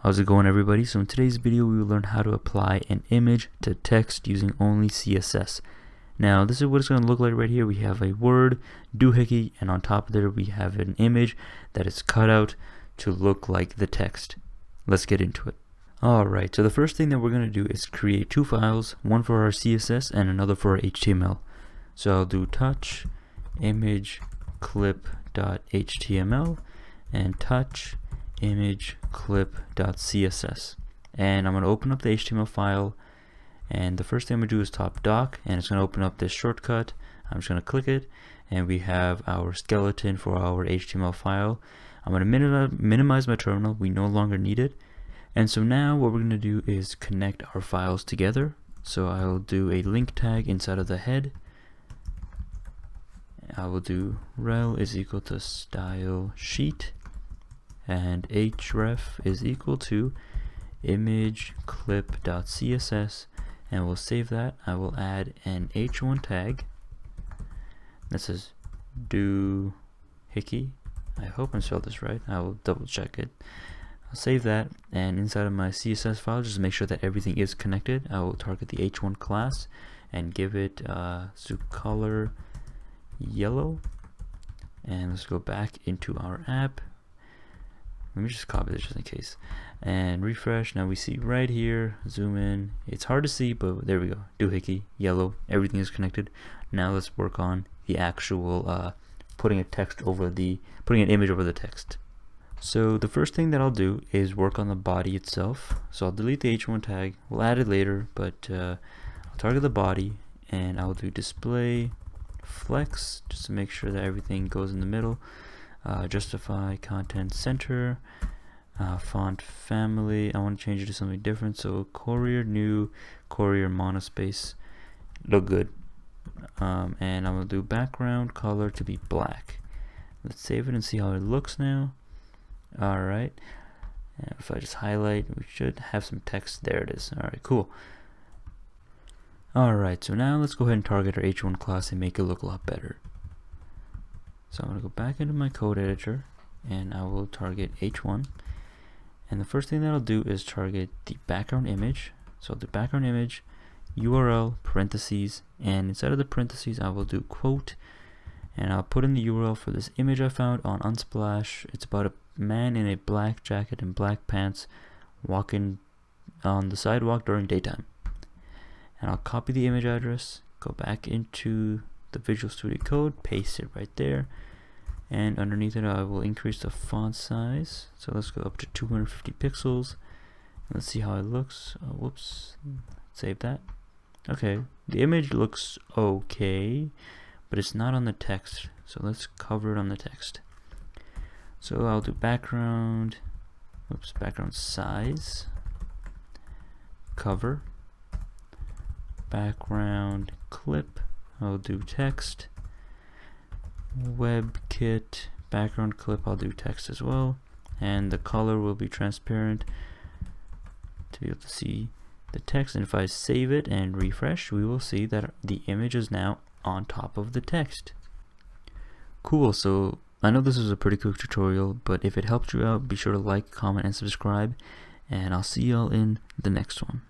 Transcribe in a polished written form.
How's it going, everybody? So in today's video we will learn how to apply an image to text using only CSS. Now this is what it's going to look like right here. We have a word, doohickey, and on top of there we have an image that is cut out to look like the text. Let's get into it. Alright, so the first thing that we're going to do is create two files, one for our CSS and another for our HTML. So I'll do touch image clip.html and touch image clip.css, and I'm going to open up the HTML file, and the first thing I'm going to do is top doc, and it's going to open up this shortcut. I'm just going to click it, and we have our skeleton for our HTML file. I'm going to minimize my terminal. We no longer need it. And so now what we're going to do is connect our files together. So I will do a link tag inside of the head. I will do rel is equal to style sheet, and href is equal to image clip.css, and we'll save that. I will add an h1 tag that says doohickey. I hope I spelled this right. I will double check it. I'll save that, and inside of my CSS file, just make sure that everything is connected. I will target the h1 class and give it color yellow, and let's go back into our app. Let me just copy this just in case and refresh. Now we see right here, zoom in, it's hard to see, but there we go, doohickey, yellow, everything is connected. Now let's work on the actual putting an image over the text. So the first thing that I'll do is work on the body itself. So I'll delete the h1 tag, we'll add it later, but I'll target the body, and I'll do display flex just to make sure that everything goes in the middle. Justify content center, font family, I want to change it to something different, so Courier new, Courier monospace, look good. And I'm going to do background color to be black. Let's save it and see how it looks now. Alright, if I just highlight, we should have some text. There it is. Alright, cool. Alright, so now let's go ahead and target our h1 class and make it look a lot better. So I'm going to go back into my code editor, and I will target h1, and the first thing that I'll do is target the background image. So the background image URL parentheses, and inside of the parentheses I will do quote, and I'll put in the URL for this image I found on Unsplash. It's about a man in a black jacket and black pants walking on the sidewalk during daytime. And I'll copy the image address, go back into the Visual Studio Code, paste it right there, and underneath it I will increase the font size. So let's go up to 250 pixels. Let's see how it looks. Whoops, save that. Okay, the image looks okay, but it's not on the text, so let's cover it on the text. So I'll do background size, cover, background clip, I'll do text, WebKit, background clip, I'll do text as well, and the color will be transparent to be able to see the text. And if I save it and refresh, we will see that the image is now on top of the text. Cool, so I know this is a pretty quick tutorial, but if it helped you out, be sure to like, comment, and subscribe, and I'll see y'all in the next one.